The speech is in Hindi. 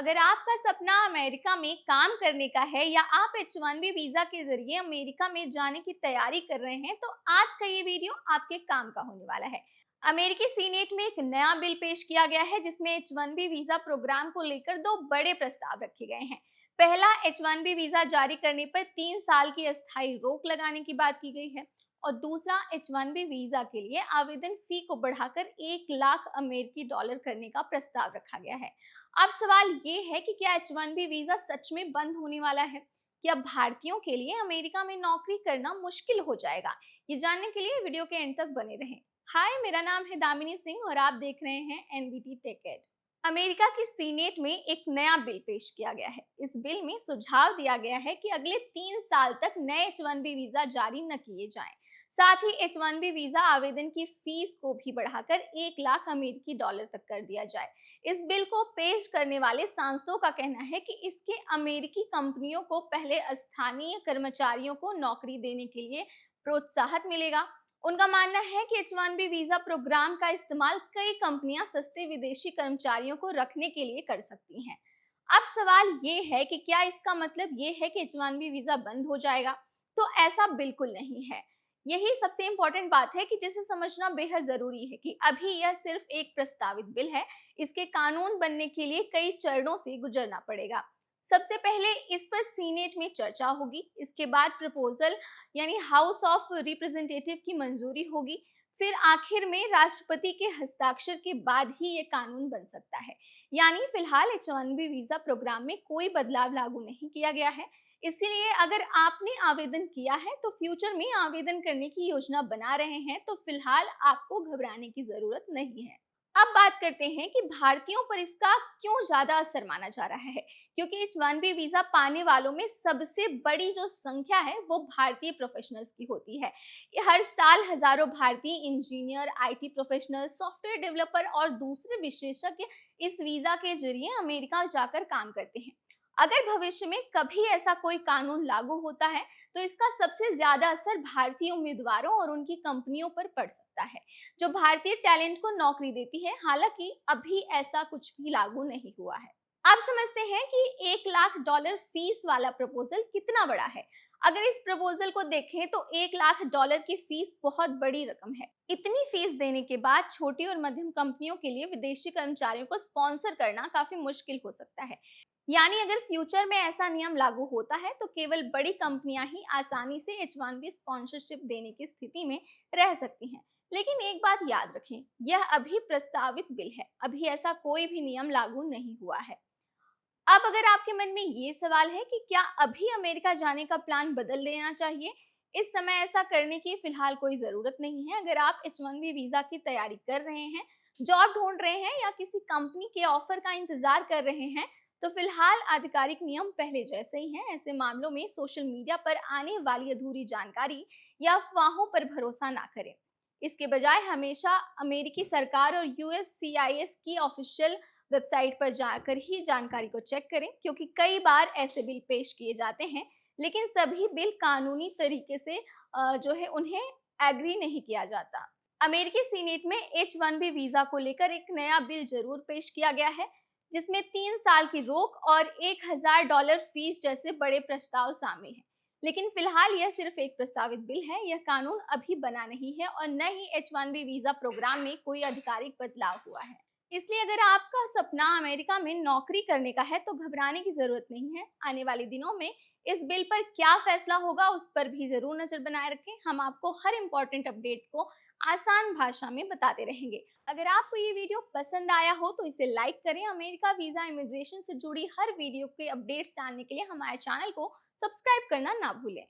अगर आपका सपना अमेरिका में काम करने का है या आप H1B वीजा के जरिए अमेरिका में जाने की तैयारी कर रहे हैं तो आज का ये वीडियो आपके काम का होने वाला है। अमेरिकी सीनेट में एक नया बिल पेश किया गया है जिसमें H1B वीजा प्रोग्राम को लेकर दो बड़े प्रस्ताव रखे गए हैं। पहला, H1B वीजा जारी करने पर 3 साल की अस्थायी रोक लगाने की बात की गई है और दूसरा, H1B वीजा के लिए आवेदन फी को बढ़ाकर 1 लाख अमेरिकी डॉलर करने का प्रस्ताव रखा गया है। अब सवाल ये है कि क्या H1B वीजा सच में बंद होने वाला है? क्या भारतीयों के लिए अमेरिका में नौकरी करना मुश्किल हो जाएगा? ये जानने के लिए वीडियो के एंड तक बने रहें। हाय, मेरा नाम है दामिनी सिंह और आप देख रहे हैं एनबीटी टेक एड। अमेरिका की सीनेट में एक नया बिल पेश किया गया है। इस बिल में सुझाव दिया गया है कि अगले 3 साल तक नए H1B वीजा जारी न किए जाएं। साथ ही H1B वीजा आवेदन की फीस को भी बढ़ाकर 1 लाख अमेरिकी डॉलर तक कर दिया जाए। इस बिल को पेश करने वाले सांसदों का कहना है कि इसके अमेरिकी कंपनियों को पहले स्थानीय कर्मचारियों को नौकरी देने के लिए प्रोत्साहन मिलेगा। उनका मानना है कि H1B वीजा प्रोग्राम का इस्तेमाल कई कंपनियां सस्ते विदेशी कर्मचारियों को रखने के लिए कर सकती हैं। अब सवाल ये है कि क्या इसका मतलब ये है कि H1B वीजा बंद हो जाएगा? तो ऐसा बिल्कुल नहीं है। यही सबसे इम्पोर्टेंट बात है कि जिसे समझना बेहद जरूरी है कि अभी यह सिर्फ एक प्रस्तावित बिल है। इसके कानून बनने के लिए कई चरणों से गुजरना पड़ेगा। सबसे पहले इस पर सीनेट में चर्चा होगी, इसके बाद प्रपोजल यानी हाउस ऑफ रिप्रेजेंटेटिव की मंजूरी होगी, फिर आखिर में राष्ट्रपति के हस्ताक्षर के बाद ही ये कानून बन सकता है। यानी फिलहाल H1B वीजा प्रोग्राम में कोई बदलाव लागू नहीं किया गया है। इसीलिए अगर आपने आवेदन किया है तो फ्यूचर में आवेदन करने की योजना बना रहे हैं तो फिलहाल आपको घबराने की जरूरत नहीं है। अब बात करते हैं कि भारतीयों पर इसका क्यों ज्यादा असर माना जा रहा है, क्योंकि H1B वीजा पाने वालों में सबसे बड़ी जो संख्या है वो भारतीय प्रोफेशनल्स की होती है। हर साल हजारों भारतीय engineer, IT professional, software developer और दूसरे विशेषज्ञ इस वीजा के जरिए अमेरिका जाकर काम करते हैं। अगर भविष्य में कभी ऐसा कोई कानून लागू होता है तो इसका सबसे ज्यादा असर भारतीय उम्मीदवारों और उनकी कंपनियों पर पड़ सकता है, जो भारतीय टैलेंट को नौकरी देती है। हालांकि अभी ऐसा कुछ भी लागू नहीं हुआ है। अब समझते हैं कि 1 लाख डॉलर फीस वाला प्रपोजल कितना बड़ा है। अगर इस प्रपोजल को देखें तो 1 लाख डॉलर की फीस बहुत बड़ी रकम है। इतनी फीस देने के बाद छोटी और मध्यम कंपनियों के लिए विदेशी कर्मचारियों को स्पॉन्सर करना काफी मुश्किल हो सकता है। यानी अगर फ्यूचर में ऐसा नियम लागू होता है तो केवल बड़ी कंपनियां ही आसानी से H1B स्पॉन्सरशिप देने की स्थिति में रह सकती हैं। लेकिन एक बात याद रखें, यह अभी प्रस्तावित बिल है, अभी ऐसा कोई भी नियम लागू नहीं हुआ है। अब अगर आपके मन में ये सवाल है कि क्या अभी अमेरिका जाने का प्लान बदल देना चाहिए, इस समय ऐसा करने की फिलहाल कोई जरूरत नहीं है। अगर आप H1B वीजा की तैयारी कर रहे हैं, जॉब ढूंढ रहे हैं या किसी कंपनी के ऑफर का इंतजार कर रहे हैं तो फिलहाल आधिकारिक नियम पहले जैसे ही हैं। ऐसे मामलों में सोशल मीडिया पर आने वाली अधूरी जानकारी या अफवाहों पर भरोसा ना करें। इसके बजाय हमेशा अमेरिकी सरकार और USCIS की ऑफिशियल वेबसाइट पर जाकर ही जानकारी को चेक करें, क्योंकि कई बार ऐसे बिल पेश किए जाते हैं लेकिन सभी बिल कानूनी तरीके से जो है उन्हें एग्री नहीं किया जाता। अमेरिकी सीनेट में H1B वीजा को लेकर एक नया बिल जरूर पेश किया गया है जिसमें 3 साल की रोक और $1,000 फीस जैसे बड़े प्रस्ताव शामिल हैं। लेकिन फिलहाल यह सिर्फ एक प्रस्तावित बिल है, यह कानून अभी बना नहीं है और न ही H1B वीजा प्रोग्राम में कोई आधिकारिक बदलाव हुआ है। इसलिए अगर आपका सपना अमेरिका में नौकरी करने का है तो घबराने की जरूरत नहीं है। आने वाले दिनों में इस बिल पर क्या फैसला होगा उस पर भी जरूर नजर बनाए रखें। हम आपको हर इंपॉर्टेंट अपडेट को आसान भाषा में बताते रहेंगे। अगर आपको ये वीडियो पसंद आया हो तो इसे लाइक करें। अमेरिका वीजा इमिग्रेशन से जुड़ी हर वीडियो के अपडेट्स जानने के लिए हमारे चैनल को सब्सक्राइब करना ना भूलें।